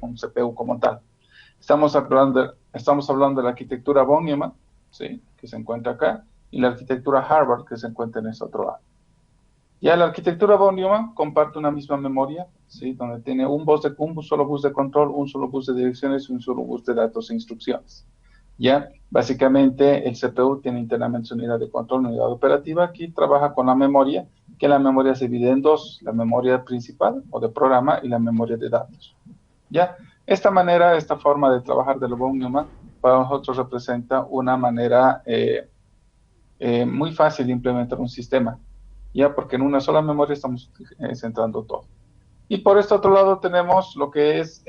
un CPU como tal. Estamos hablando de la arquitectura von Neumann, ¿sí? Que se encuentra acá, y la arquitectura Harvard, que se encuentra en ese otro lado. Ya la arquitectura von Neumann comparte una misma memoria, ¿sí? Donde tiene un solo bus de control, un solo bus de direcciones y un solo bus de datos e instrucciones. Ya, básicamente el CPU tiene internamente su unidad de control, una unidad operativa. Aquí trabaja con la memoria, que la memoria se divide en dos: la memoria principal o de programa y la memoria de datos. Ya, esta forma de trabajar de von Neumann para nosotros representa una manera muy fácil de implementar un sistema, ya, porque en una sola memoria estamos centrando todo. Y por este otro lado tenemos lo que es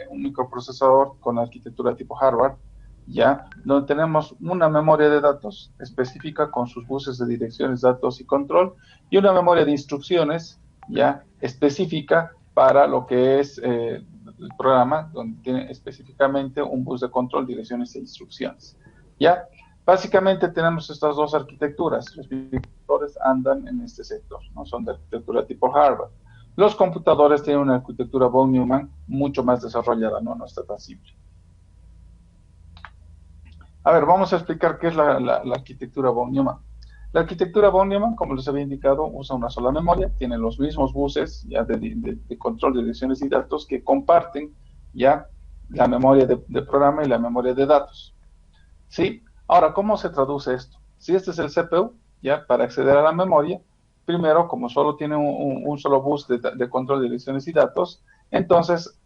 un microprocesador con arquitectura tipo Harvard, ya, donde tenemos una memoria de datos específica con sus buses de direcciones, datos y control, y una memoria de instrucciones, ya, específica para lo que es el programa, donde tiene específicamente un bus de control, direcciones e instrucciones, ya. Básicamente tenemos estas dos arquitecturas. Los computadores andan en este sector, ¿no? Son de arquitectura tipo Harvard. Los computadores tienen una arquitectura von Neumann mucho más desarrollada, ¿no? No está tan simple. A ver, vamos a explicar qué es la arquitectura von Neumann. La arquitectura von Neumann, como les había indicado, usa una sola memoria, tiene los mismos buses ya de control de direcciones y datos que comparten ya la memoria de programa y la memoria de datos. ¿Sí? Ahora, ¿cómo se traduce esto? Si este es el CPU, ya para acceder a la memoria, primero, como solo tiene un solo bus de control de direcciones y datos, entonces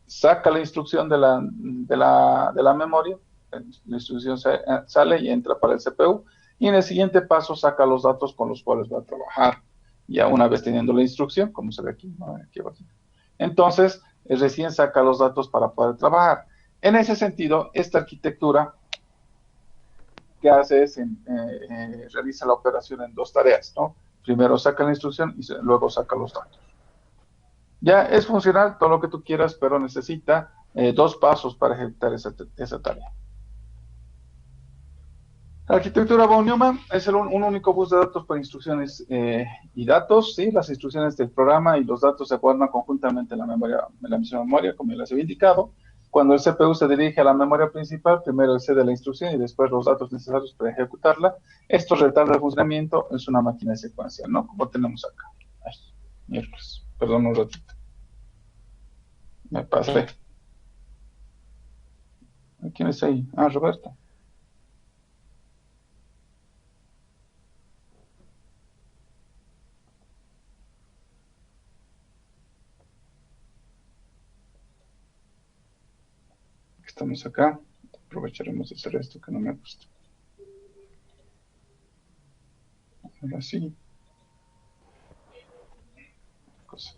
saca la instrucción de la memoria, la instrucción sale y entra para el CPU, y en el siguiente paso saca los datos con los cuales va a trabajar, ya una vez teniendo la instrucción, como se ve aquí, ¿no? Aquí abajo. Entonces, recién saca los datos para poder trabajar. En ese sentido, esta arquitectura que hace es realiza la operación en dos tareas, ¿no? Primero saca la instrucción y luego saca los datos. Ya es funcional todo lo que tú quieras, pero necesita dos pasos para ejecutar esa tarea. La arquitectura von Neumann es un único bus de datos para instrucciones y datos, ¿sí? Las instrucciones del programa y los datos se guardan conjuntamente en la misma memoria, como ya les había indicado. Cuando el CPU se dirige a la memoria principal, primero accede a la instrucción y después los datos necesarios para ejecutarla. Esto retarda el funcionamiento, es una máquina secuencial, ¿no? Como tenemos acá. Ay, miércoles, perdón un ratito. Me pasé. ¿Quién es ahí? Ah, Roberto. Estamos acá. Aprovecharemos de hacer esto que no me gusta. Ahora sí. Cosa.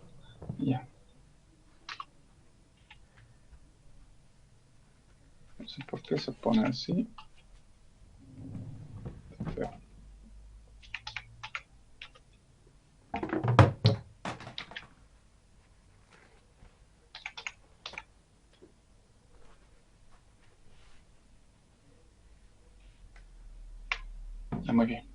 Ya. No sé por qué se pone así. Feo. Ya, muy bien.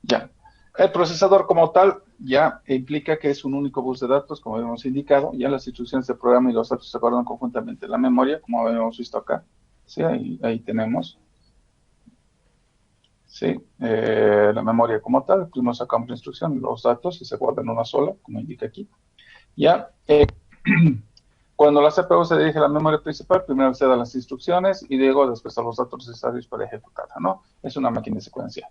Ya. El procesador como tal ya implica que es un único bus de datos, como habíamos indicado. Ya las instrucciones de programa y los datos se guardan conjuntamente en la memoria, como habíamos visto acá. Sí, ahí tenemos. Sí, la memoria como tal. Primero sacamos la instrucción y los datos y se guardan en una sola, como indica aquí. Ya. Cuando la CPU se dirige a la memoria principal, primero accede a las instrucciones y luego después a los datos necesarios para ejecutarla, ¿no? Es una máquina secuencial.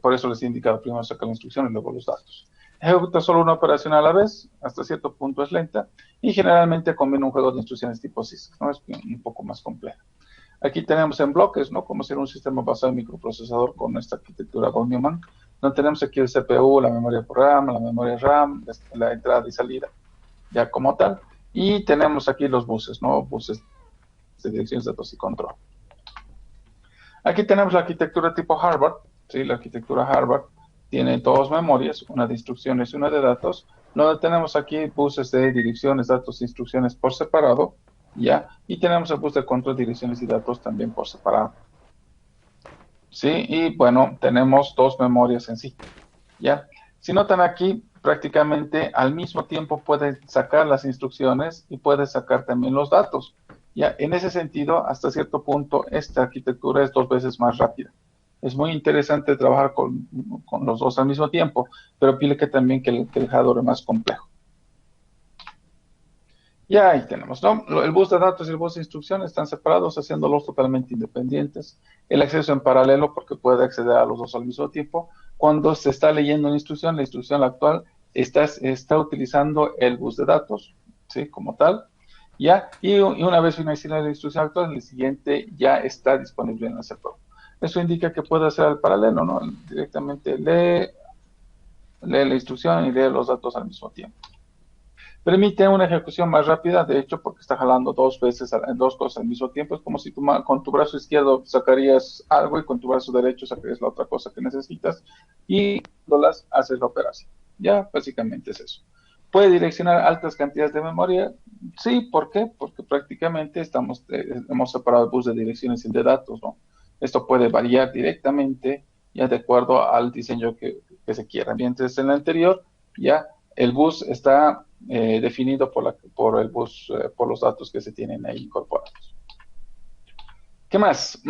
Por eso les he indicado primero sacar la instrucción y luego los datos. Ejecuta solo una operación a la vez, hasta cierto punto es lenta, y generalmente combina un juego de instrucciones tipo CISC, ¿no? Es un poco más compleja. Aquí tenemos en bloques, ¿no? Como si era un sistema basado en microprocesador con esta arquitectura von Neumann. No tenemos aquí el CPU, la memoria de programa, la memoria RAM, la entrada y salida, ya como tal. Y tenemos aquí los buses, ¿no? Buses de direcciones, datos y control. Aquí tenemos la arquitectura tipo Harvard, ¿sí? La arquitectura Harvard tiene dos memorias, una de instrucciones y una de datos, donde tenemos aquí buses de direcciones, datos e instrucciones por separado, ¿ya? Y tenemos el bus de control, direcciones y datos también por separado. ¿Sí? Y bueno, tenemos dos memorias en sí, ¿ya? Si notan aquí, prácticamente al mismo tiempo puede sacar las instrucciones y puede sacar también los datos. Ya, en ese sentido, hasta cierto punto, esta arquitectura es 2 veces más rápida. Es muy interesante trabajar con los dos al mismo tiempo, pero pide que también que el hardware es más complejo. Ya ahí tenemos, ¿no? El bus de datos y el bus de instrucciones están separados, haciéndolos totalmente independientes. El acceso en paralelo, porque puede acceder a los dos al mismo tiempo. Cuando se está leyendo una instrucción, la instrucción actual está utilizando el bus de datos, ¿sí? Como tal. Ya, y una vez finalizada la instrucción actual, el siguiente ya está disponible en el CPU. Eso indica que puede hacer el paralelo, ¿no? Directamente lee la instrucción y lee los datos al mismo tiempo. Permite una ejecución más rápida, de hecho, porque está jalando 2 veces, dos cosas al mismo tiempo. Es como si tú con tu brazo izquierdo sacarías algo y con tu brazo derecho sacarías la otra cosa que necesitas y las haces la operación. Ya, básicamente es eso. ¿Puede direccionar altas cantidades de memoria? Sí, ¿por qué? Porque prácticamente hemos separado el bus de direcciones y el de datos, ¿no? Esto puede variar directamente ya de acuerdo al diseño que se quiera. Mientras en el anterior, ya el bus está definido por el bus, por los datos que se tienen ahí incorporados. ¿Qué más?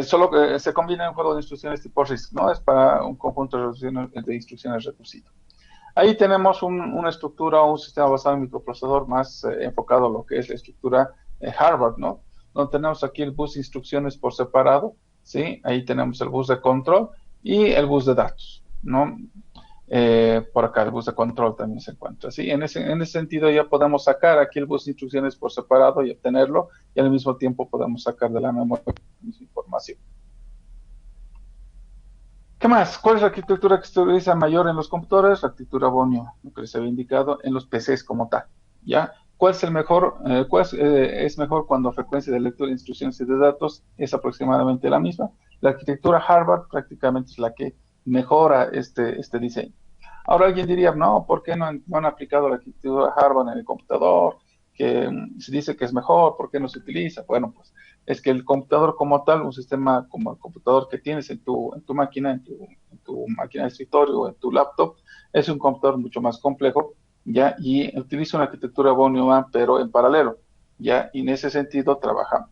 Solo que se combina un juego de instrucciones tipo RISC, ¿no? Es para un conjunto de instrucciones recursivo. Ahí tenemos una estructura o un sistema basado en microprocesador más enfocado a lo que es la estructura Harvard, ¿no? Donde tenemos aquí el bus de instrucciones por separado, ¿sí? Ahí tenemos el bus de control y el bus de datos, ¿no? Por acá el bus de control también se encuentra, ¿sí? En ese sentido ya podemos sacar aquí el bus de instrucciones por separado y obtenerlo, y al mismo tiempo podemos sacar de la memoria esa información. ¿Qué más? ¿Cuál es la arquitectura que se utiliza mayor en los computadores? La arquitectura Von Neumann, lo que les había indicado en los PCs como tal, ¿ya? ¿Cuál es el mejor? Es mejor cuando la frecuencia de lectura de instrucciones y de datos es aproximadamente la misma? La arquitectura Harvard prácticamente es la que mejora este diseño. Ahora alguien diría, no, ¿por qué no han aplicado la arquitectura Harvard en el computador? Que se dice que es mejor, ¿por qué no se utiliza? Bueno, pues es que el computador como tal, un sistema como el computador que tienes en tu máquina, en tu máquina de escritorio o en tu laptop, es un computador mucho más complejo, ¿ya? Y utiliza una arquitectura Von Neumann, pero en paralelo, ¿ya? Y en ese sentido trabaja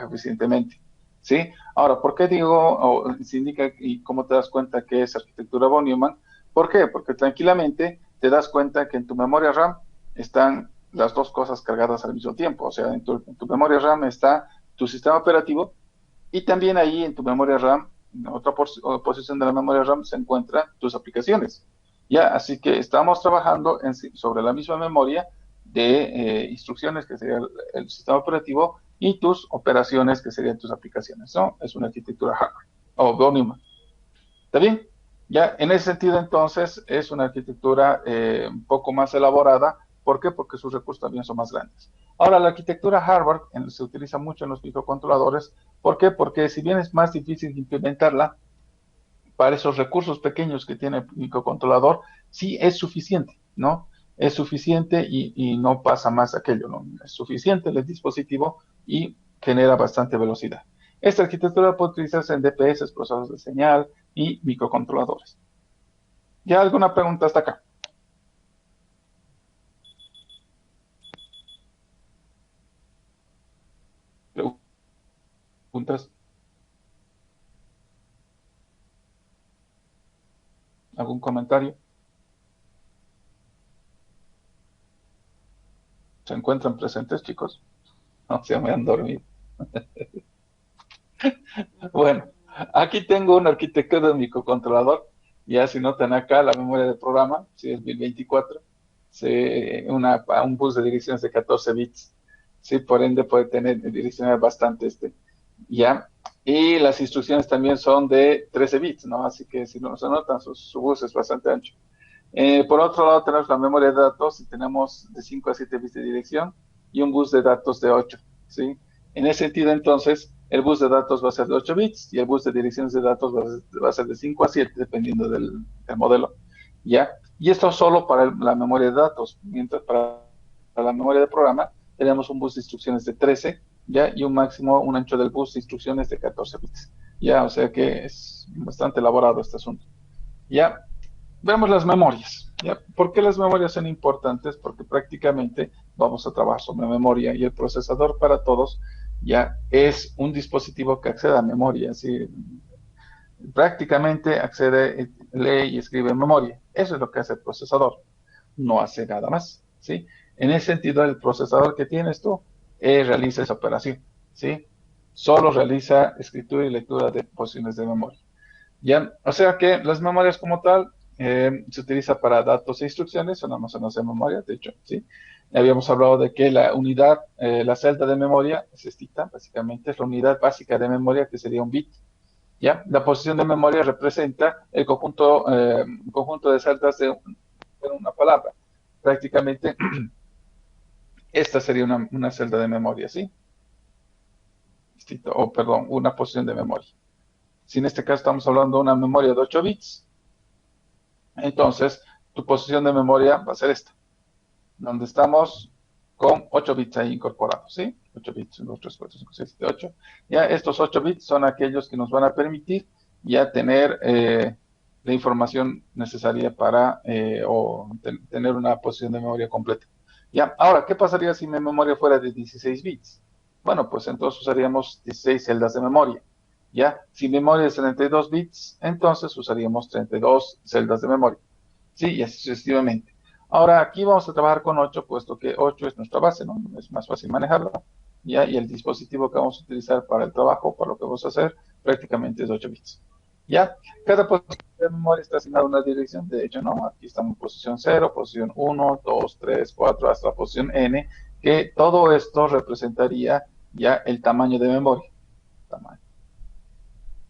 eficientemente, ¿sí? Ahora, ¿por qué digo, o se indica y cómo te das cuenta que es arquitectura Von Neumann? ¿Por qué? Porque tranquilamente te das cuenta que en tu memoria RAM están las dos cosas cargadas al mismo tiempo. O sea, en tu memoria RAM está tu sistema operativo y también ahí en tu memoria RAM, en otra posición de la memoria RAM, se encuentran tus aplicaciones. Ya, así que estamos trabajando sobre la misma memoria de instrucciones, que sería el sistema operativo, y tus operaciones, que serían tus aplicaciones, ¿no? Es una arquitectura hardware o Von Neumann. ¿Está bien? Ya, en ese sentido, entonces, es una arquitectura un poco más elaborada. ¿Por qué? Porque sus recursos también son más grandes. Ahora, la arquitectura Harvard se utiliza mucho en los microcontroladores. ¿Por qué? Porque si bien es más difícil implementarla, para esos recursos pequeños que tiene el microcontrolador, sí es suficiente, ¿no? Es suficiente y no pasa más aquello, ¿no? Es suficiente el dispositivo y genera bastante velocidad. Esta arquitectura puede utilizarse en DPS, procesadores de señal y microcontroladores. ¿Ya alguna pregunta hasta acá? ¿Preguntas? ¿Algún comentario? ¿Se encuentran presentes, chicos? No, se me han dormido. Bueno, aquí tengo una arquitectura de microcontrolador. Ya si notan acá la memoria de programa, si es 1024, un bus de direcciones de 14 bits. Sí, por ende puede tener direcciones bastante ya. Y las instrucciones también son de 13 bits, ¿no? Así que si no se notan, su bus es bastante ancho. Por otro lado, tenemos la memoria de datos y tenemos de 5 a 7 bits de dirección y un bus de datos de 8, ¿sí? En ese sentido, entonces, el bus de datos va a ser de 8 bits y el bus de direcciones de datos va a ser de 5 a 7, dependiendo del modelo, ¿ya? Y esto solo para la memoria de datos, mientras para la memoria de programa tenemos un bus de instrucciones de 13, ¿ya? Y un ancho del bus de instrucciones de 14 bits, ¿ya? O sea que es bastante elaborado este asunto, ¿ya? Veamos las memorias. ¿Ya? ¿Por qué las memorias son importantes? Porque prácticamente vamos a trabajar sobre memoria y el procesador para todos ya es un dispositivo que accede a memoria. ¿Sí? Prácticamente accede, lee y escribe en memoria. Eso es lo que hace el procesador. No hace nada más. ¿Sí? En ese sentido, el procesador que tienes tú realiza esa operación. ¿Sí? Solo realiza escritura y lectura de posiciones de memoria. ¿Ya? O sea que las memorias como tal se utiliza para datos e instrucciones, son almacenados en memoria, de hecho, ¿sí? Habíamos hablado de que la unidad, la celda de memoria es esta, básicamente, es la unidad básica de memoria que sería un bit, ¿ya? La posición de memoria representa el conjunto de celdas de una palabra. Prácticamente, esta sería una celda de memoria, ¿sí? O, perdón, una posición de memoria. Si en este caso estamos hablando de una memoria de 8 bits, entonces, tu posición de memoria va a ser esta, donde estamos con 8 bits ahí incorporados, ¿sí? 8 bits, 1, 2, 3, 4, 5, 6, 7, 8. Ya estos 8 bits son aquellos que nos van a permitir ya tener la información necesaria para tener una posición de memoria completa. Ya, ahora, ¿qué pasaría si mi memoria fuera de 16 bits? Bueno, pues entonces usaríamos 16 celdas de memoria. Ya, si mi memoria es 32 bits, entonces usaríamos 32 celdas de memoria. Sí, y así sucesivamente. Ahora aquí vamos a trabajar con 8, puesto que 8 es nuestra base, ¿no? Es más fácil manejarlo. ¿Ya? Y el dispositivo que vamos a utilizar para el trabajo, para lo que vamos a hacer, prácticamente es 8 bits. ¿Ya? Cada posición de memoria está asignada a una dirección. De hecho, no. Aquí estamos en posición 0, posición 1, 2, 3, 4, hasta la posición n, que todo esto representaría ya el tamaño de memoria. Tamaño.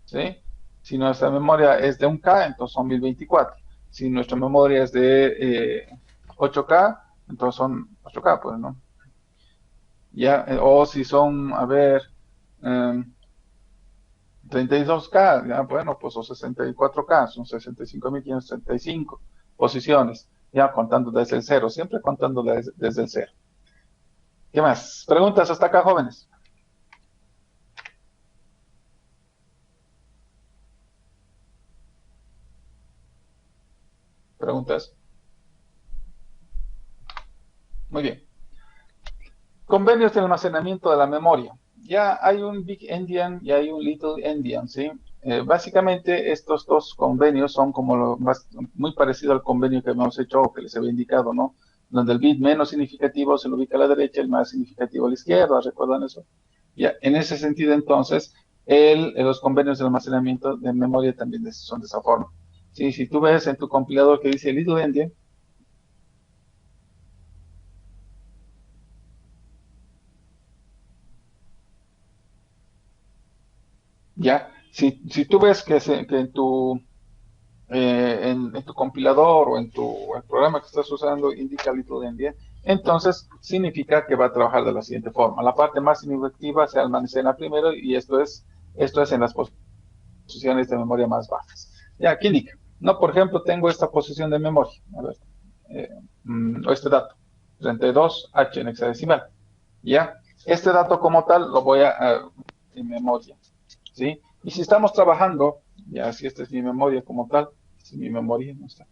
¿Sí? Si nuestra memoria es de 1K, entonces son 1024. Si nuestra memoria es de 8K, entonces son 8K, pues, ¿no? Ya, o si son, a ver, eh, 32K, ya, bueno, pues o 64K, son 65.565 posiciones, ya contando desde el cero, siempre contando desde el cero. ¿Qué más? ¿Preguntas hasta acá, jóvenes? ¿Preguntas? Muy bien. Convenios de almacenamiento de la memoria. Ya hay un Big Endian y hay un Little Endian, ¿sí? Básicamente estos dos convenios son como muy parecido al convenio que hemos hecho o que les había indicado, ¿no? Donde el bit menos significativo se lo ubica a la derecha, el más significativo a la izquierda, ¿recuerdan eso? Ya, en ese sentido entonces, los convenios de almacenamiento de memoria también son de esa forma. Sí, si tú ves en tu compilador que dice Little Endian, ya, si tú ves que en tu compilador o en el programa que estás usando indica little endian, entonces significa que va a trabajar de la siguiente forma. La parte más significativa se almacena primero y esto es en las posiciones de memoria más bajas. Ya, aquí indica. No, por ejemplo, tengo esta posición de memoria. A ver, eh, o este dato, 32H en hexadecimal. Ya, este dato como tal lo voy a en memoria. ¿Sí? Y si estamos trabajando, ya si esta es mi memoria como tal, esta es mi memoria, no está.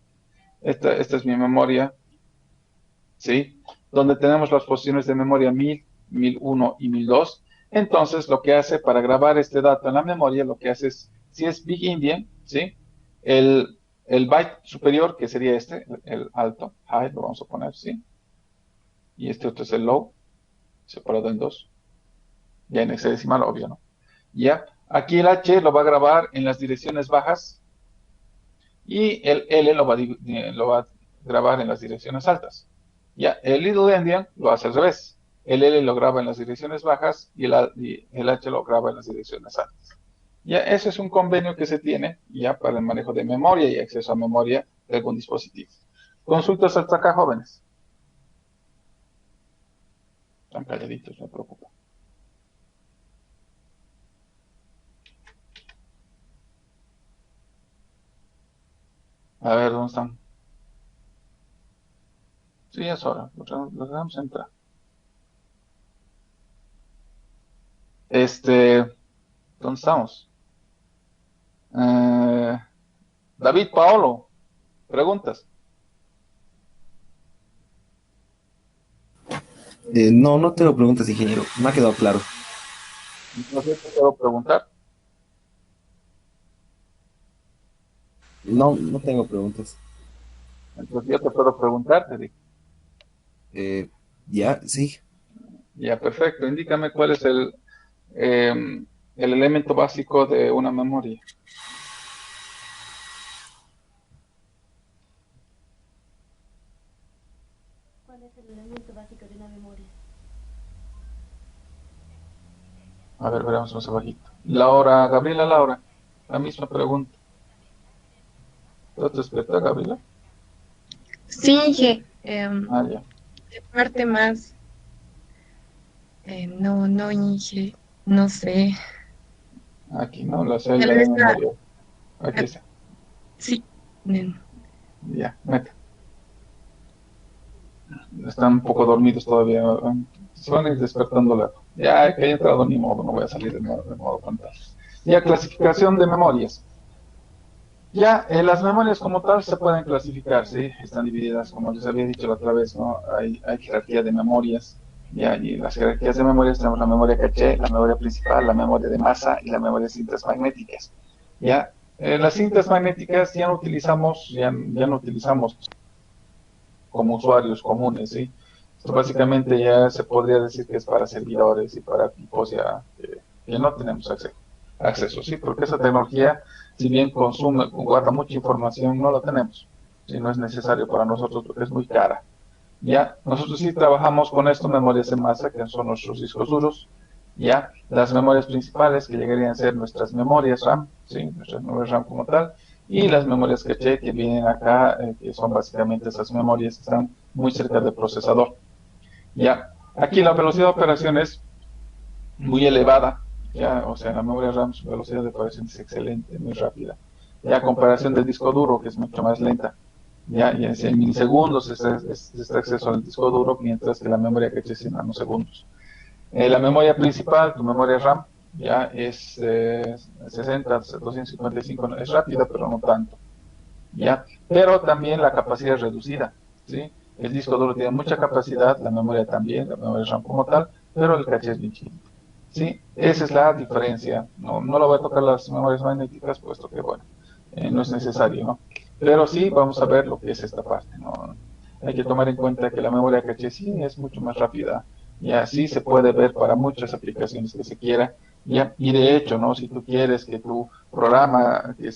Esta es mi memoria, ¿sí? Donde tenemos las posiciones de memoria 1000, 1001 y 1002. Entonces, lo que hace para grabar este dato en la memoria, lo que hace es, si es Big Endian, ¿sí? El byte superior, que sería este, el alto, high, lo vamos a poner, ¿sí? Y este otro es el low, separado en dos. Ya en hexadecimal, obvio, ¿no? Ya. Aquí el H lo va a grabar en las direcciones bajas y el L lo va a grabar en las direcciones altas. Ya, el Little Endian lo hace al revés. El L lo graba en las direcciones bajas y el H lo graba en las direcciones altas. Ya, ese es un convenio que se tiene ya para el manejo de memoria y acceso a memoria de algún dispositivo. Consultas hasta acá, jóvenes. Están calladitos, no me preocupa. A ver, ¿dónde están? Sí, es hora. Los dejamos entrar. ¿Dónde estamos? Eh, David Paolo. ¿Preguntas? No, no tengo preguntas, ingeniero. Me ha quedado claro. Entonces, yo te puedo preguntar. No, no tengo preguntas. Entonces, yo te puedo preguntar, te digo. Eh, ya, sí. Ya, perfecto. Indícame cuál es el elemento básico de una memoria. ¿Cuál es el elemento básico de una memoria? A ver, veremos más abajito. Laura, Gabriela Laura, la misma pregunta. ¿Estás despierta, Gabriela? Sí, Inge, Ah, ya. de parte más, no, no, Inge, no sé, Aquí, ¿no? La tal celda de vez memoria. Aquí la- está. sí, Ya, meta. Están un poco dormidos todavía. Se van a ir despertando luego. Ya que haya entrado, ni modo, no voy a salir de modo fantasma. Ya, clasificación de memorias. Ya, las memorias como tal se pueden clasificar, ¿sí? Están divididas, como les había dicho la otra vez, ¿no? Hay jerarquía de memorias, ya, y las jerarquías de memorias tenemos la memoria caché, la memoria principal, la memoria de masa y la memoria de cintas magnéticas. Ya, las cintas magnéticas ya no utilizamos como usuarios comunes, ¿sí? Esto básicamente ya se podría decir que es para servidores y para equipos ya que no tenemos acceso, ¿sí? Porque esa tecnología, si bien consume, guarda mucha información, no la tenemos, si no es necesario para nosotros porque es muy cara. Ya, nosotros sí trabajamos con esto, memorias en masa, que son nuestros discos duros, ya, las memorias principales, que llegarían a ser nuestras memorias RAM, ¿sí? Nuestras memorias RAM como tal, y las memorias caché que vienen acá, que son básicamente esas memorias que están muy cerca del procesador. Ya, aquí la velocidad de operación es muy elevada, ya, o sea, en la memoria RAM su velocidad de operación es excelente, muy rápida. Ya, a comparación del disco duro, que es mucho más lenta. Ya, y en milisegundos está acceso al disco duro, mientras que la memoria caché es en nanosegundos. La memoria principal, tu memoria RAM, ya es 60, 255, es rápida, pero no tanto. ¿Ya? Pero también la capacidad es reducida, ¿sí? El disco duro tiene mucha capacidad, la memoria también, la memoria RAM como tal, pero el caché es bien chiquito, ¿sí? Esa es la diferencia. No, no lo voy a tocar las memorias magnéticas, puesto que, bueno, no es necesario, ¿no? Pero sí vamos a ver lo que es esta parte, ¿no? Hay que tomar en cuenta que la memoria caché sí es mucho más rápida, y así se puede ver para muchas aplicaciones que se quiera, ¿ya? Y de hecho, ¿no? Si tú quieres que tu programa que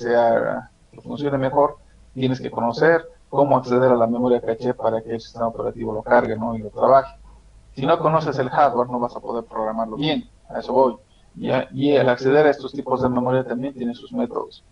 funcione mejor, tienes que conocer cómo acceder a la memoria caché para que el sistema operativo lo cargue, ¿no? Y lo trabaje. Si no conoces el hardware, no vas a poder programarlo bien. A eso voy. Y el acceder a estos tipos de memoria también tiene sus métodos.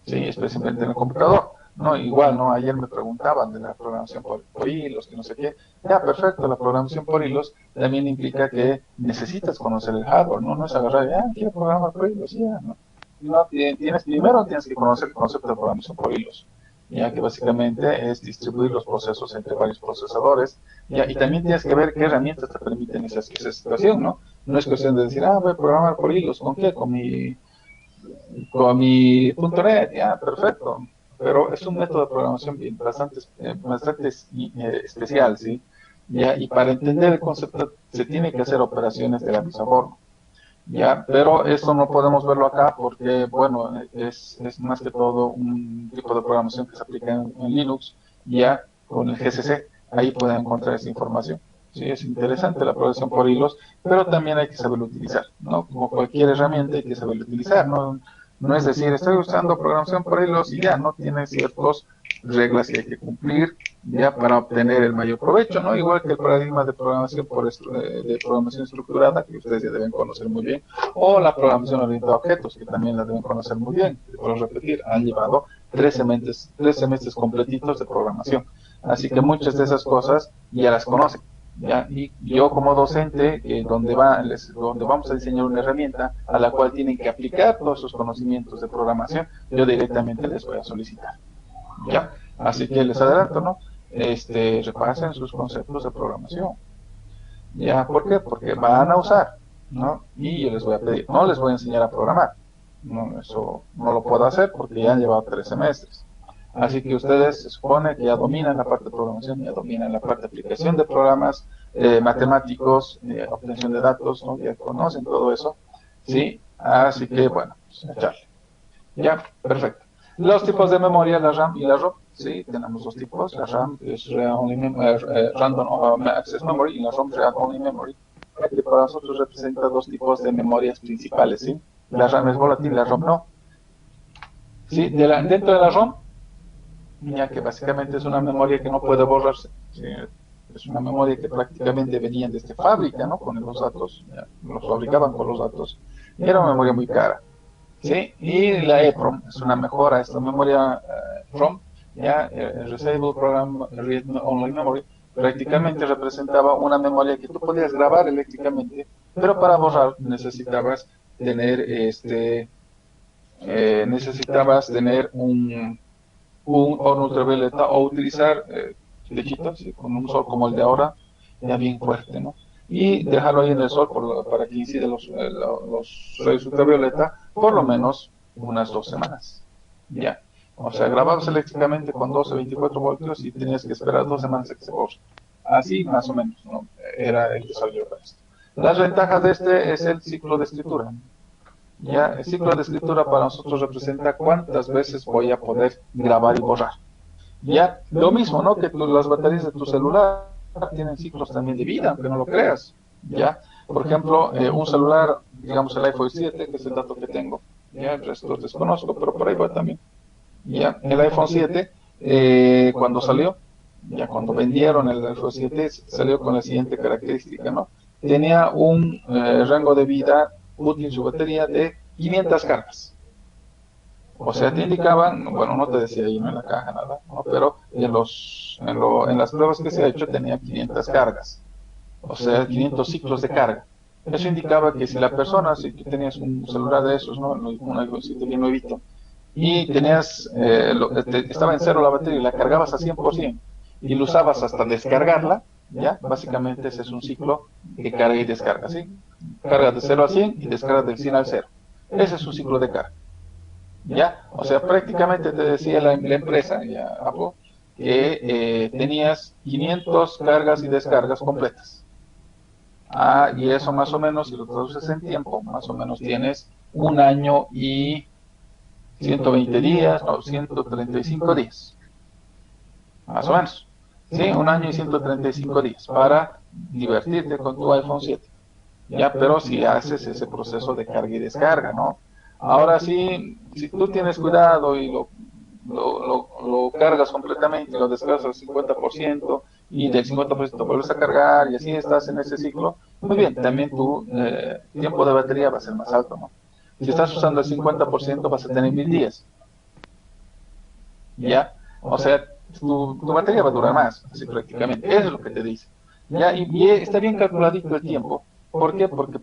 Sí, especialmente en el computador. No, igual, ¿no? Ayer me preguntaban de la programación por hilos, que no sé qué. Ya, perfecto, la programación por hilos también implica que necesitas conocer el hardware, ¿no? No es agarrar, ya, quiero programar por hilos, ya, ¿no? No, primero tienes que conocer el concepto de programación por hilos, ya que básicamente es distribuir los procesos entre varios procesadores, ya, y también tienes que ver qué herramientas te permiten esa situación, ¿no? No es cuestión de decir, voy a programar por hilos, ¿con qué? Con mi .NET, ya, perfecto. Pero es un método de programación bastante especial, ¿sí? Ya, y para entender el concepto se tiene que hacer operaciones de la misma forma. Ya, pero esto no podemos verlo acá porque, bueno, es más que todo un tipo de programación que se aplica en Linux, ya con el GCC, ahí pueden encontrar esa información. Sí, es interesante la programación por hilos, pero también hay que saberlo utilizar, ¿no? Como cualquier herramienta hay que saberlo utilizar, ¿no? No es decir, estoy usando programación por hilos y ya, no tiene ciertas reglas que hay que cumplir ya para obtener el mayor provecho, ¿no? Igual que el paradigma de programación de programación estructurada, que ustedes ya deben conocer muy bien, o la programación orientada a objetos, que también la deben conocer muy bien. Por repetir, han llevado 3 semestres completitos de programación. Así que muchas de esas cosas ya las conocen. ¿Ya? Y yo como docente, donde vamos a diseñar una herramienta a la cual tienen que aplicar todos sus conocimientos de programación, yo directamente les voy a solicitar. ¿Ya? Así que les adelanto, ¿no? Repasen sus conceptos de programación. ¿Ya? ¿Por qué? Porque van a usar, ¿no? Y yo les voy a pedir, no les voy a enseñar a programar. No, eso no lo puedo hacer porque ya han llevado 3 semestres. Así que ustedes se supone que ya dominan la parte de programación, ya dominan la parte de aplicación de programas matemáticos, obtención de datos, ¿no? Ya conocen todo eso, ¿sí? Así que, bueno, pues, a echarle. Ya, perfecto. Los tipos de memoria, la RAM y la ROM, sí, tenemos dos tipos. La RAM es Random Access Memory y la ROM Read Only Memory, que para nosotros representa dos tipos de memorias principales, ¿sí? La RAM es volátil, la ROM no. ¿Sí? Dentro de la ROM, ya que básicamente es una memoria que no puede borrarse, ¿sí? Es una memoria que prácticamente venía desde fábrica, ¿no? Con los datos, ya, los fabricaban con los datos, y era una memoria muy cara. ¿Sí? Y la EPROM es una mejora, esta memoria ROM, ya, Reusable Program Read Only Memory, prácticamente representaba una memoria que tú podías grabar eléctricamente, pero para borrar necesitabas tener un horno ultravioleta o utilizar flechitas, ¿sí? Con un sol como el de ahora, ya bien fuerte, ¿no? Y dejarlo ahí en el sol para que incide los rayos ultravioleta por lo menos unas 2 semanas. Ya. O sea, grababas eléctricamente con 12, 24 voltios y tenías que esperar 2 semanas a que se borre. Así más o menos, ¿no? Era el desarrollo para esto. Las ventajas de este es el ciclo de escritura. Ya, el ciclo de escritura para nosotros representa cuántas veces voy a poder grabar y borrar. Ya, lo mismo, ¿no? Que las baterías de tu celular tienen ciclos también de vida, aunque no lo creas. Ya, por ejemplo, un celular, digamos el iPhone 7, que es el dato que tengo. Ya, el resto los desconozco, pero por ahí va también. Ya, el iPhone 7, cuando salió, ya cuando vendieron el iPhone 7, salió con la siguiente característica, ¿no? Tenía un rango de vida útil su batería de 500 cargas. O sea, te indicaban, bueno, no te decía ahí, no en la caja nada, ¿no? Pero en las pruebas que se ha hecho tenía 500 cargas. O sea, 500 ciclos de carga. Eso indicaba que si la persona, si tú tenías un celular de esos, ¿no? Un iPhone 7 bien nuevito, y tenías, estaba en cero la batería y la cargabas a 100% y lo usabas hasta descargarla, ¿ya? Básicamente ese es un ciclo de carga y descarga, ¿sí? Carga de 0 a 100 y descarga del 100 al 0. Ese es un ciclo de carga, ¿ya? O sea, prácticamente te decía la empresa, ya Apple, que tenías 500 cargas y descargas completas. Ah, y eso más o menos, si lo traduces en tiempo, más o menos tienes un año y 120 días, no, 135 días, más o menos. Sí, un año y 135 días para divertirte con tu iPhone 7. Ya, pero si haces ese proceso de carga y descarga, ¿no? Ahora sí, si tú tienes cuidado y lo cargas completamente, lo descargas al 50% y del 50% vuelves a cargar y así estás en ese ciclo, muy bien, también tu tiempo de batería va a ser más alto, ¿no? Si estás usando el 50% vas a tener 1000 días, ¿ya? O sea, tu batería va a durar más, así prácticamente, eso es lo que te dice. ¿Ya? Y está bien calculadito el tiempo. ¿Por qué? Porque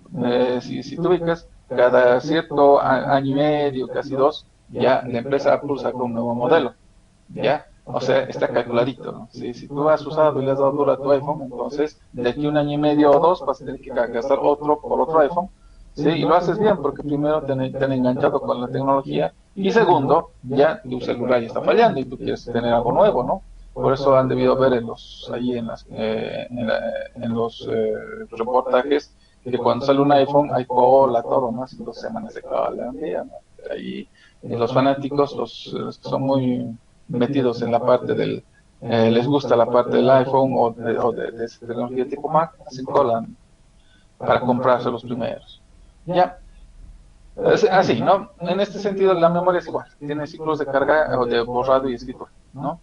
si tú ubicas, cada cierto año y medio, casi 2, ya la empresa Apple saca un nuevo modelo, ¿ya? O sea, está calculadito, ¿no? Si tú has usado y le has dado duro a tu iPhone, entonces de aquí un año y medio o 2 vas a tener que gastar otro por otro iPhone, ¿sí? Y lo haces bien porque primero te han enganchado con la tecnología y segundo, ya tu celular ya está fallando y tú quieres tener algo nuevo, ¿no? Por eso han debido ver ahí en los reportajes que cuando sale un iPhone hay cola, todo, ¿no? Así 2 semanas de cola, ¿no? Ahí los fanáticos, los que son muy metidos en la parte les gusta la parte del iPhone o de esa tecnología tipo Mac, hacen cola para comprarse los primeros. Ya, así, ¿no? En este sentido la memoria es igual, tiene ciclos de carga o de borrado y escritura, ¿no?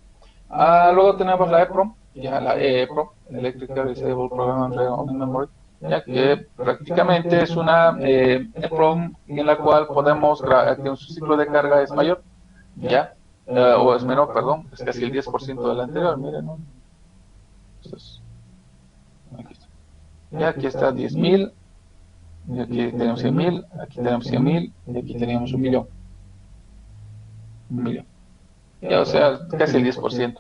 Luego tenemos la EPROM, ya la EEPROM, Electrical Disable Program and Read-Only Memory, ya que prácticamente es una EPROM en la cual podemos, que su ciclo de carga es mayor, ya, o es menor, perdón, es casi el 10% del anterior, miren, ¿no? Entonces, aquí está. Ya, aquí está 10.000, y aquí tenemos 100.000, aquí tenemos 100.000, y aquí tenemos 1.000.000. 1.000.000. Ya, o sea, casi el 10%.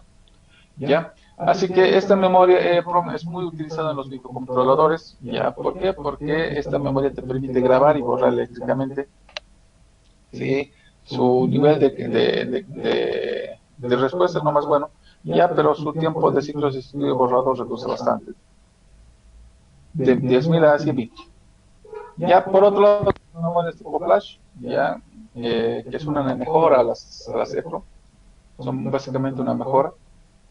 ¿Ya? Así que esta memoria EEPROM es muy utilizada en los microcontroladores. ¿Ya? ¿Por qué? Porque esta memoria te permite grabar y borrar eléctricamente, ¿sí? Su nivel de respuesta es lo más bueno, ya, pero su tiempo de ciclo de estudio borrado reduce bastante, de 10.000 a 100.000. Ya, por otro lado, tenemos tipo flash, ya, que es una mejora a las EPROM, son básicamente una mejora,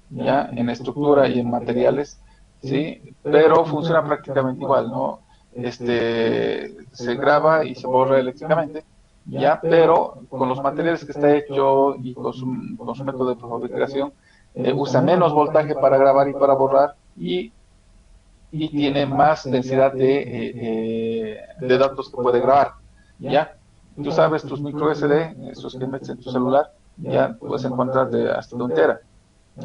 ya, en estructura y en materiales, ¿sí? Pero funciona prácticamente igual, ¿no? Se graba y se borra eléctricamente, ya, pero con los materiales que está hecho y con su método de fabricación, usa menos voltaje para grabar y para borrar y tiene más densidad de datos que puede grabar, ya. Tú sabes, tus micro SD, esos que metes en tu celular, ya puedes encontrar de hasta de un tera.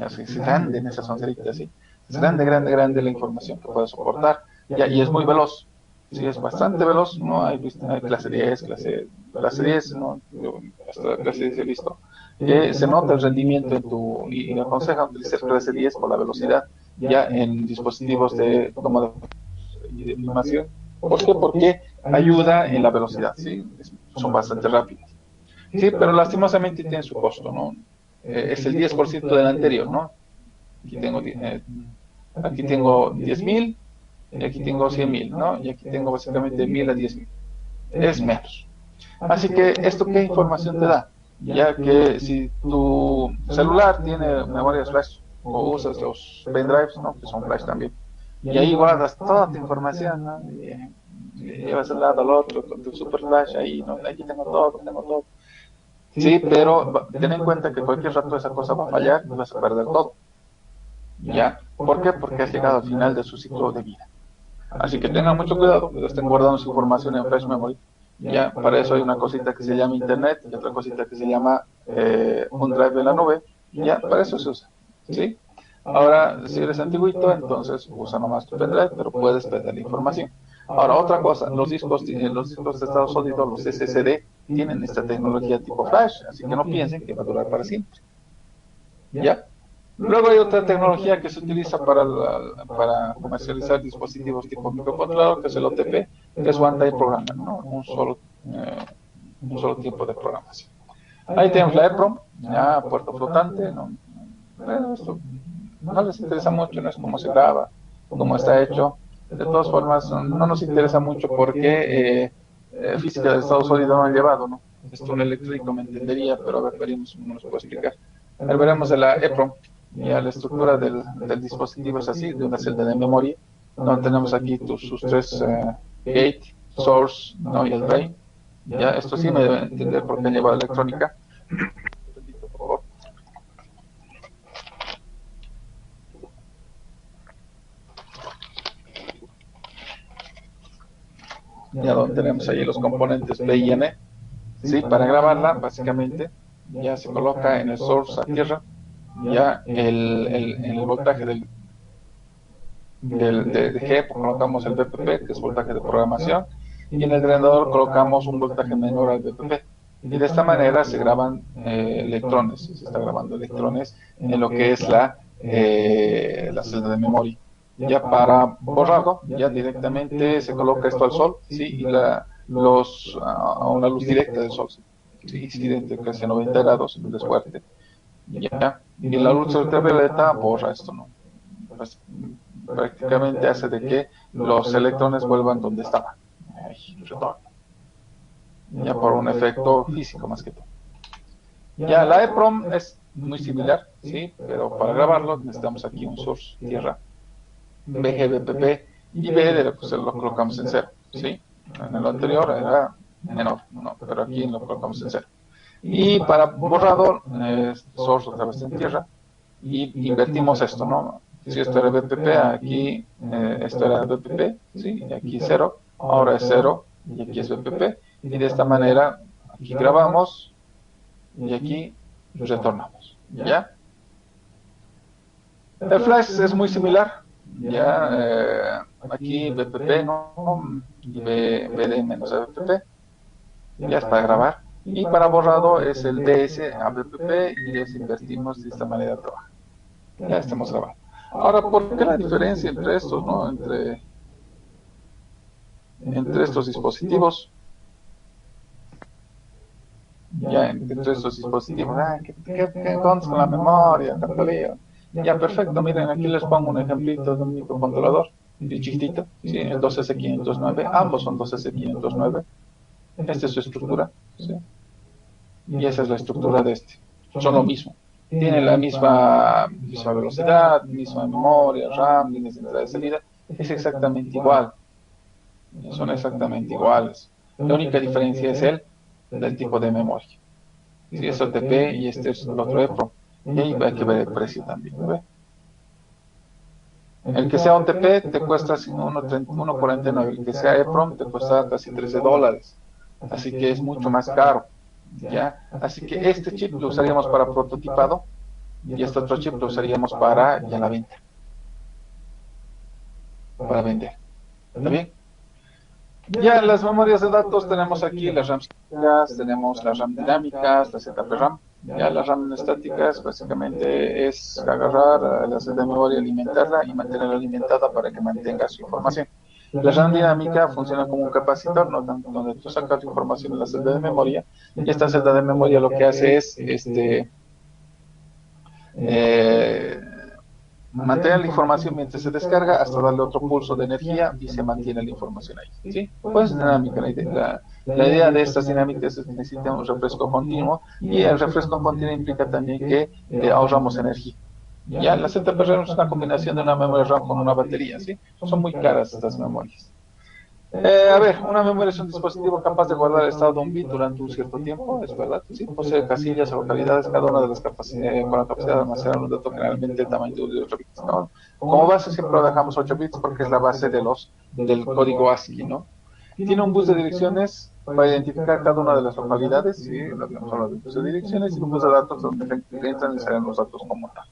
Así es grande en esas onceritas, ¿sí? Es grande, grande, grande la información que puede soportar, ya, y es muy veloz. Sí, es bastante veloz, no hay clase 10, clase 10, no, yo hasta la clase 10 he visto, que se nota el rendimiento y aconseja utilizar clase 10 por la velocidad, ya en dispositivos de toma de filmación. ¿Por qué? Porque ayuda en la velocidad, ¿sí? Son bastante rápidas. Sí, pero lastimosamente tiene su costo, ¿no? Es el 10% del anterior, ¿no? Aquí tengo 10.000 y aquí tengo 100.000, ¿no? Y aquí tengo básicamente 1.000 a 10.000. Es menos. Así que, ¿esto qué información te da? Ya que si tu celular tiene memorias flash o usas los pendrives, ¿no? Que son flash también, y ahí guardas toda tu información, ¿no? Y llevas de un lado al otro con tu super flash ahí, ¿no? Aquí tengo todo, tengo todo. Sí, pero ten en cuenta que cualquier rato esa cosa va a fallar y vas a perder todo. ¿Ya? ¿Por qué? Porque has llegado al final de su ciclo de vida. Así que tengan mucho cuidado, que estén guardando su información en flash memory. Ya, para eso hay una cosita que se llama internet y otra cosita que se llama un drive en la nube. Ya, para eso se usa. ¿Sí? Ahora, si eres antiguito, entonces usa nomás tu pendrive, pero puedes perder la información. Ahora, otra cosa, los discos de estado sólido, los SSD, tienen esta tecnología tipo flash, así que no piensen que va a durar para siempre. ¿Ya? Luego hay otra tecnología que se utiliza para comercializar dispositivos tipo microcontrolador, que es el OTP, que es One Time Programmer, ¿no? Un solo tiempo de programación. Ahí tenemos la EPROM, ya, puerto flotante, ¿no? Esto no les interesa mucho, no es cómo se graba, cómo está hecho. De todas formas, no nos interesa mucho porque física del estado sólido no han llevado, ¿no? Esto un eléctrico me entendería, pero a ver, veremos cómo nos puede explicar. A ver, veremos de la EPROM. Ya la estructura del dispositivo es así, de una celda de memoria, donde tenemos aquí sus tres gate, source, ¿no? Y el drain. Ya, esto sí me deben entender por qué han llevado electrónica. Por favor. Ya donde tenemos ahí los componentes B y N. Sí, para grabarla, básicamente, ya se coloca en el source a tierra, ya en el voltaje de G colocamos el BPP, que es voltaje de programación, y en el drenador colocamos un voltaje menor al BPP. Y de esta manera se graban electrones, se está grabando electrones en lo que es la celda de memoria. Ya para borrado, ya directamente se coloca esto al sol, ¿sí? Y a una luz directa del sol, ¿sí? Incidente casi a 90 grados, es fuerte. Ya. Y la luz ultravioleta borra esto, ¿no? Pues, prácticamente hace de que los electrones vuelvan donde estaban. Ya por un efecto físico más que todo. Ya la EPROM es muy similar, ¿sí? Pero para grabarlo necesitamos aquí un source, tierra, BGBPP y B pues lo colocamos en cero, ¿sí? En el anterior era menor, ¿no? Pero aquí lo colocamos en cero. Y para borrado, source otra vez en tierra y invertimos esto, ¿no? Si esto era BPP, aquí esto era BPP, ¿sí? Y aquí cero, ahora es cero y aquí es BPP. Y de esta manera aquí grabamos y aquí retornamos, ¿ya? El flash es muy similar, ya, aquí BPP, ¿no? Y BD menos BPP, ya es para grabar. Y para borrado es el DS a BPP y les invertimos de esta manera de trabajar. Ya estamos grabando. Ahora, ¿por qué la diferencia entre estos, no? Entre estos dispositivos. ya entre estos dispositivos. ¿Qué contas con la memoria? Tanto lío. Ya, perfecto, miren, aquí les pongo un ejemplito de un microcontrolador, bien chiquitito, ¿sí? El 2S509, ambos son 2S509. Esta es su estructura, ¿sí? Y esa es la estructura de este. Son lo mismo. Tienen la misma velocidad, misma memoria, RAM, líneas de entrada y salida. Es exactamente igual. Son exactamente iguales. La única diferencia es del tipo de memoria. Si es OTP y este es el otro EPROM. Y ahí hay que ver el precio también. ¿Ve? El que sea OTP te cuesta 1.49. El que sea EPROM te cuesta casi $13. Así que es mucho más caro. ¿Ya? Así que este chip lo usaríamos para prototipado y este otro chip lo usaríamos para ya la venta. Para vender. ¿Está bien? Ya en las memorias de datos tenemos aquí las RAM estáticas, tenemos las RAM dinámicas, las ZP-RAM. Ya las RAM estáticas básicamente es agarrar la celda de memoria, alimentarla y mantenerla alimentada para que mantenga su información. La RAM dinámica funciona como un capacitor, ¿no? Donde tú sacas tu información en la celda de memoria y esta celda de memoria lo que hace es mantener la información mientras se descarga hasta darle otro pulso de energía y se mantiene la información ahí. ¿Sí? Pues es dinámica. La idea de estas dinámicas es que necesitamos un refresco continuo y el refresco continuo implica también que ahorramos energía. Ya, la ZP-RAM es una combinación de una memoria RAM con una batería, ¿sí? Son muy caras estas memorias. A ver, una memoria es un dispositivo capaz de guardar el estado de un bit durante un cierto tiempo, es verdad, sí, posee casillas o localidades, cada una de las capacidades, con la capacidad de almacenar un dato generalmente el tamaño de 8 bits, ¿no? Como base siempre lo dejamos 8 bits porque es la base del código ASCII, ¿no? Tiene un bus de direcciones para identificar cada una de las localidades, sí, lo que nos habla de bus de direcciones, y un bus de datos donde entran y salen los datos como tal.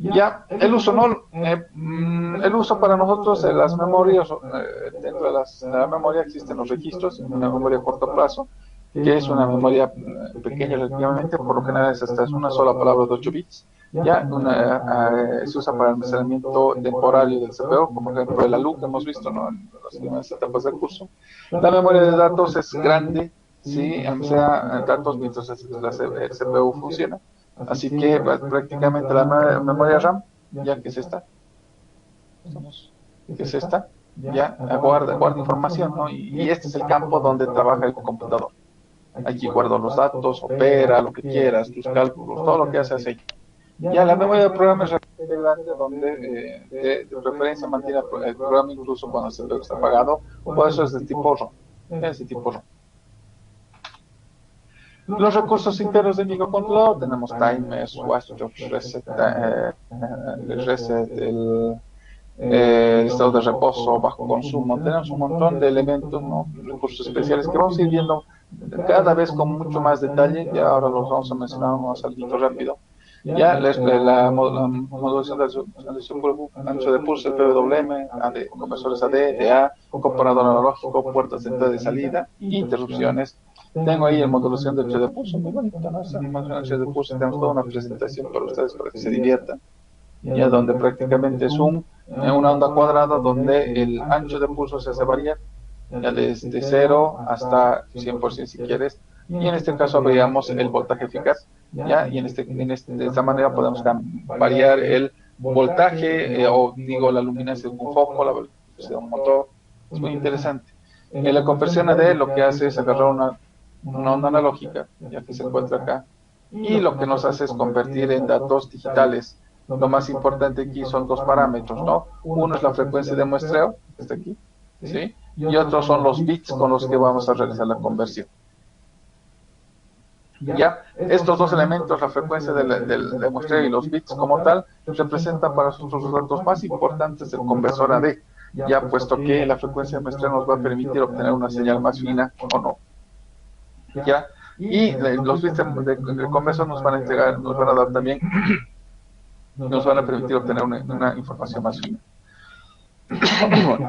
Ya, el uso no, el uso para nosotros de las memorias, dentro de la memoria existen los registros, una memoria a corto plazo, que es una memoria pequeña relativamente, por lo general es una sola palabra de 8 bits, ya se usa para almacenamiento temporario del CPU, como por ejemplo el ALU que hemos visto, ¿no? En las primeras etapas del curso. La memoria de datos es grande, sí, almacena datos mientras el CPU funciona. Así que prácticamente la memoria RAM, ya que es esta, ya guarda información, ¿no? Y este es el campo donde trabaja el computador. Aquí guarda los datos, opera, lo que quieras, tus cálculos, todo lo que haces ahí. Ya la memoria del programa es realmente grande, donde de preferencia mantiene el programa incluso cuando el servidor está apagado, por eso es de tipo ROM. Es de tipo ROM. Los recursos internos del microcontrolador tenemos timers, watchdog, reset, el estado de reposo, bajo consumo. Tenemos un montón de elementos, ¿no? Recursos especiales que vamos a ir viendo cada vez con mucho más detalle. Ya ahora los vamos a mencionar unos saltitos rápido. Ya la modulación del ancho de pulso, el PWM, conversores AD, DA, comparador analógico, puertas de entrada y salida, interrupciones. Tengo ahí la modulación del ancho de pulso, muy bonito, ¿no? Esa animación ancho de pulso, tenemos toda una presentación para ustedes para que se diviertan. Ya donde prácticamente es una onda cuadrada donde el ancho de pulso se hace variar, ya desde 0 hasta 100% si quieres, y en este caso veríamos el voltaje eficaz, ya, y de esta manera podemos variar el voltaje, o digo la luminancia de un foco, la velocidad de un motor. Es muy interesante. En la conversión AD lo que hace es agarrar una onda analógica, ya que se encuentra acá, y lo que nos hace es convertir en datos digitales. Lo más importante aquí son dos parámetros, ¿no? Uno es la frecuencia de muestreo, que está aquí, ¿sí? Y otros son los bits con los que vamos a realizar la conversión. Ya, estos dos elementos, la frecuencia del muestreo y los bits como tal, representan para nosotros los datos más importantes del conversor AD, ya puesto que la frecuencia de muestreo nos va a permitir obtener una señal más fina o no. ¿Ya? Y los bits del conversor nos van a dar también, nos van a permitir obtener una información más fina.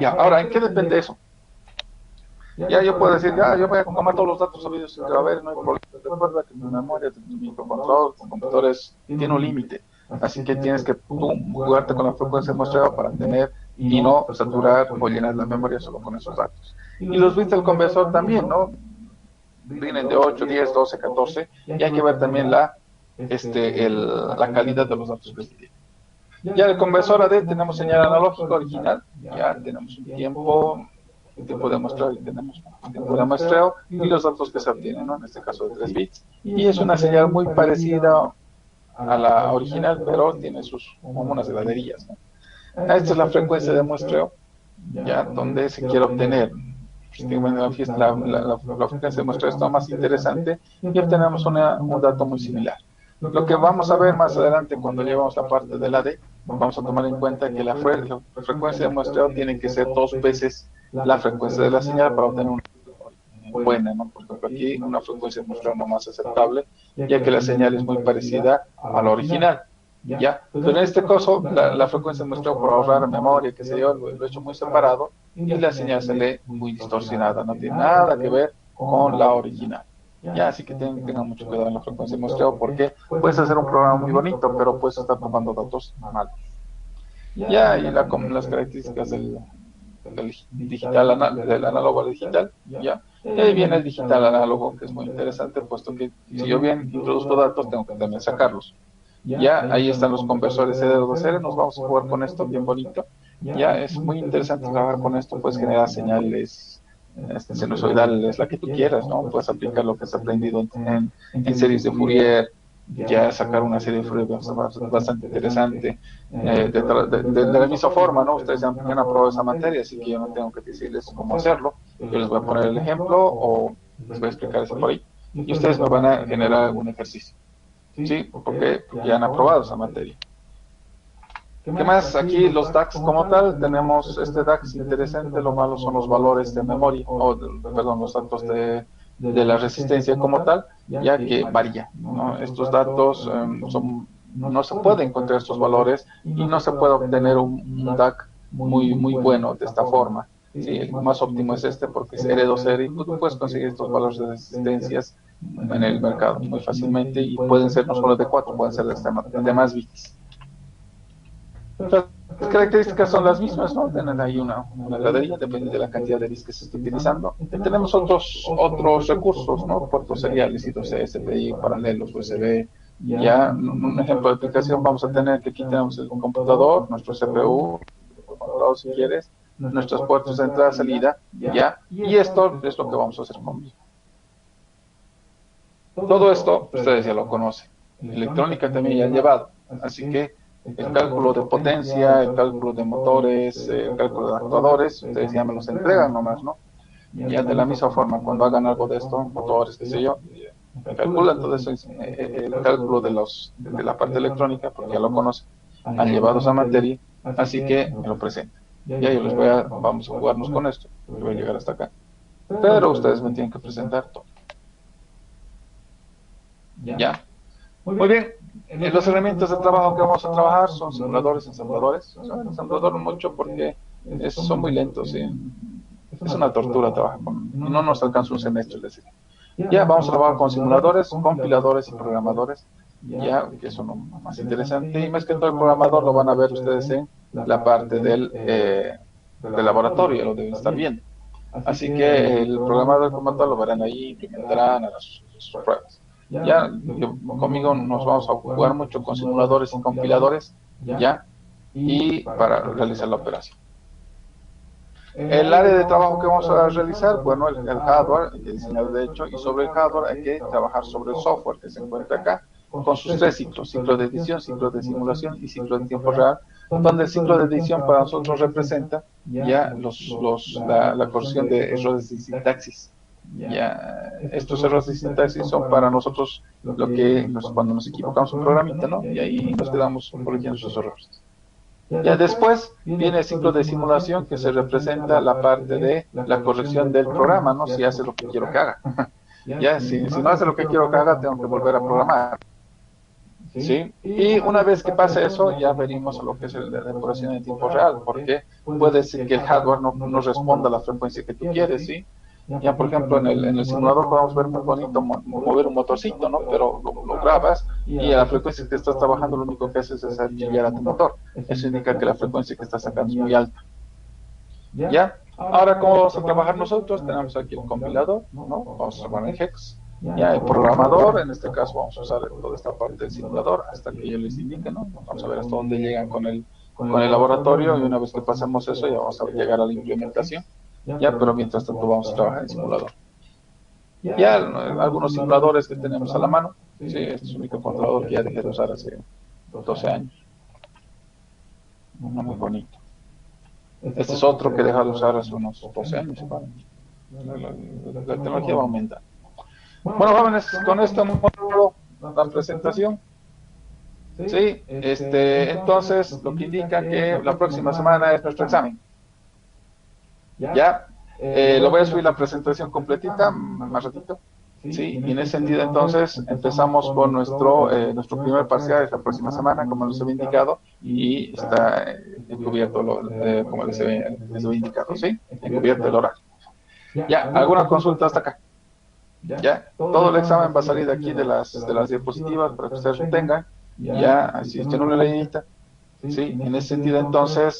Ya, ahora, ¿en qué depende eso? Ya yo puedo decir, ya yo voy a tomar todos los datos sabidos que va a haber, no hay problema. Recuerda que mi memoria de mi microcontrolador con computadores tiene un límite, así que tienes que jugarte con la frecuencia de muestreo para tener y no saturar o llenar la memoria solo con esos datos. Y los bits del conversor también, ¿no? rinden de 8, 10, 12, 14, y hay que ver también la calidad de los datos que se tienen. Ya el conversor AD tenemos señal analógica original, ya tenemos un tiempo de muestreo y tenemos un tiempo de muestreo y los datos que se obtienen, ¿no? En este caso de 3 bits. Y es una señal muy parecida a la original, pero tiene sus unas heladerías, ¿no? Esta es la frecuencia de muestreo, ya donde se quiere obtener. La frecuencia de muestreo está más interesante y obtenemos un dato muy similar. Lo que vamos a ver más adelante cuando llevamos la parte del AD, vamos a tomar en cuenta que la frecuencia de muestreo tiene que ser 2 veces la frecuencia de la señal para obtener una buena, ¿no? Por ejemplo, aquí una frecuencia de muestreo no más aceptable, ya que la señal es muy parecida a la original. ¿Ya? Pero en este caso, la frecuencia de muestreo, por ahorrar memoria, que sé yo, lo he hecho muy separado y la señal se lee muy distorsionada, no tiene nada que ver con la original. Ya, así que tengan mucho cuidado en la frecuencia de muestreo porque puedes hacer un programa muy bonito, pero puedes estar tomando datos malos. Ya, y las características del digital, del análogo al digital, ya. Y ahí viene el digital análogo, que es muy interesante, puesto que si yo bien introduzco datos, tengo que también sacarlos. Ya, ahí están los conversores CDR2R, nos vamos a jugar con esto, bien bonito. Ya, es muy interesante trabajar con esto, puedes generar señales sinusoidales, la que tú quieras, ¿no? Puedes aplicar lo que has aprendido en series de Fourier, ya sacar una serie de Fourier bastante interesante, de la misma forma, ¿no? Ustedes ya han aprobado esa materia, así que yo no tengo que decirles cómo hacerlo, yo les voy a poner el ejemplo o les voy a explicar eso por ahí, y ustedes me van a generar algún ejercicio. ¿Sí? Porque ya han aprobado esa materia. ¿Qué más? Aquí los DAX como tal, tenemos este DAX interesante, lo malo son los valores de memoria, perdón, los datos de la resistencia como tal, ya que varía, ¿no? Estos datos no se puede encontrar estos valores y no se puede obtener un DAC muy bueno de esta forma. Sí, el más óptimo es este porque es R2R y tú puedes conseguir estos valores de resistencias en el mercado muy fácilmente y pueden ser no solo de 4, pueden ser de más bits. Las características son las mismas, ¿no? Tienen ahí una heladería, depende de la cantidad de bits que se esté utilizando. Y tenemos otros recursos, ¿no? Puertos seriales, I2C, SPI, paralelos, USB. Ya, un ejemplo de aplicación vamos a tener que aquí tenemos el computador, nuestro CPU, si quieres, nuestros puertos de entrada, salida, ya, y esto es lo que vamos a hacer conmigo. Todo esto ustedes ya lo conocen, electrónica también ya han llevado, así que el cálculo de potencia, el cálculo de motores, el cálculo de actuadores, ustedes ya me los entregan nomás, ¿no? Ya de la misma forma, cuando hagan algo de esto, motores, qué sé yo, calculan todo eso, el cálculo de la parte electrónica, porque ya lo conocen, han llevado esa materia, así que me lo presentan. Ya yo vamos a jugarnos con esto, yo voy a llegar hasta acá. Pero ustedes me tienen que presentar todo. ¿Ya? Muy bien. Los elementos de trabajo que vamos a trabajar son simuladores, ensambladores. Ensambladores mucho porque son muy lentos y es una tortura trabajar con. No nos alcanza un semestre, es decir. Ya vamos a trabajar con simuladores, compiladores y programadores. Ya, que eso es lo más interesante. Y más que todo el programador lo van a ver ustedes en la parte del laboratorio, lo deben estar viendo. Así que el programador como tal lo verán ahí, implementarán, harán sus pruebas. Ya, conmigo nos vamos a jugar mucho con simuladores y compiladores, ya, y para realizar la operación. El área de trabajo que vamos a realizar, bueno, el hardware, hay que diseñar de hecho, y sobre el hardware hay que trabajar sobre el software que se encuentra acá, con sus 3 ciclos, ciclo de edición, ciclo de simulación y ciclo de tiempo real, donde el ciclo de edición para nosotros representa ya la corrección de errores de sintaxis. Ya, estos errores de sintaxis son para nosotros cuando nos equivocamos un programita, ¿no? Y ahí nos quedamos corrigiendo esos errores. Ya después viene el ciclo de simulación que se representa la parte de la corrección del programa, ¿no? Si hace lo que quiero que haga. Ya, si no hace lo que quiero que haga, tengo que volver a programar. ¿Sí? Y una vez que pase eso, ya venimos a lo que es la depuración en tiempo real, porque puede ser que el hardware no responda a la frecuencia que tú quieres, ¿sí? Ya, por ejemplo, en el simulador podemos ver muy bonito mover un motorcito, ¿no? Pero lo grabas y a la frecuencia que estás trabajando lo único que haces es chillar a tu motor. Eso indica que la frecuencia que estás sacando es muy alta. ¿Ya? Ahora, ¿cómo vamos a trabajar nosotros? Tenemos aquí el compilador, ¿no? Vamos a trabajar en Hex. Ya el programador, en este caso vamos a usar toda esta parte del simulador hasta que yo les indique, ¿no? Vamos a ver hasta dónde llegan con el laboratorio y una vez que pasemos eso ya vamos a llegar a la implementación. Ya, pero mientras tanto vamos a trabajar en el simulador. Ya algunos simuladores que tenemos a la mano. Sí, este es un microcontrolador que ya dejé de usar hace 12 años. Muy bonito. Este es otro que he dejado de usar hace unos 12 años. La tecnología va a aumentar. Bueno, jóvenes, con esto hemos terminado la presentación. Sí, entonces lo que indica que la próxima semana es nuestro examen. Ya, lo voy a subir la presentación completita más ratito. Sí, y en ese sentido entonces empezamos con nuestro primer parcial esta próxima semana, como les había indicado, y está encubierto, como les había indicado, ¿sí? Encubierto el horario. Ya, ¿alguna consulta hasta acá? Ya, todo el examen va a salir de aquí de las diapositivas para que ustedes lo tengan. Ya, así tienen una leyenda. Sí, en ese sentido entonces,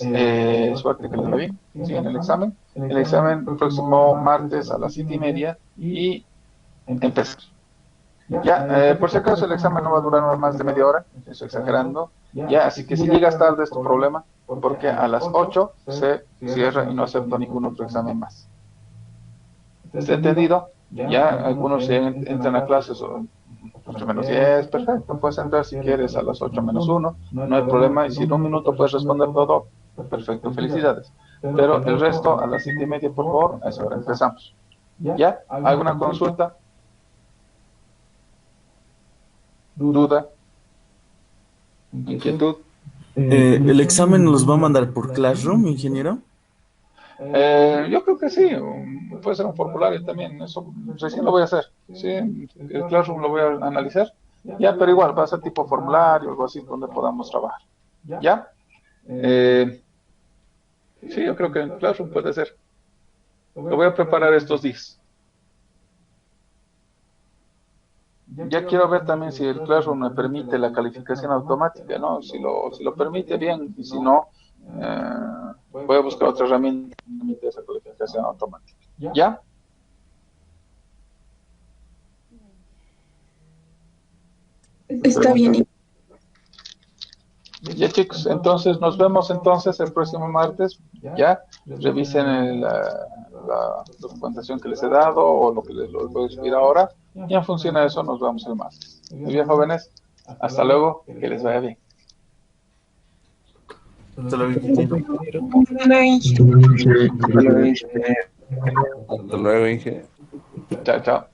suerte que les va bien, ¿sí? En el examen. El examen próximo martes a las 7:30 y empezamos. Ya, por si acaso el examen no va a durar más de media hora, estoy exagerando. Ya, así que si llegas tarde es tu problema, porque a las 8 se cierra y no acepto ningún otro examen más. ¿Está entendido? Ya, algunos entran a clases 8 menos 10, perfecto, puedes entrar si quieres a las 8 menos 1, no hay problema, y si en un minuto puedes responder todo, perfecto, felicidades. Pero el resto a las 7:30, por favor, a esa hora empezamos. ¿Ya? ¿Alguna consulta? ¿Duda? ¿Inquietud? ¿El examen nos va a mandar por Classroom, ingeniero? Yo creo que sí, puede ser un formulario también, eso recién lo voy a hacer, sí, el Classroom lo voy a analizar, ya, pero igual va a ser tipo formulario, algo así donde podamos trabajar, ¿ya? Sí, yo creo que en Classroom puede ser, lo voy a preparar estos días. Ya quiero ver también si el Classroom me permite la calificación automática, ¿no? Si lo permite, bien, y si no, voy a buscar otra herramienta que permite esa calificación automática. ¿Ya? Está bien. Ya, chicos, entonces nos vemos entonces el próximo martes. Ya, revisen la documentación que les he dado o lo que les voy a subir ahora. Y en función de eso nos vemos el martes. Muy bien, jóvenes. Hasta luego. Que les vaya bien. Hasta luego, ingeniero. Hasta luego, Inge. Chao, chao.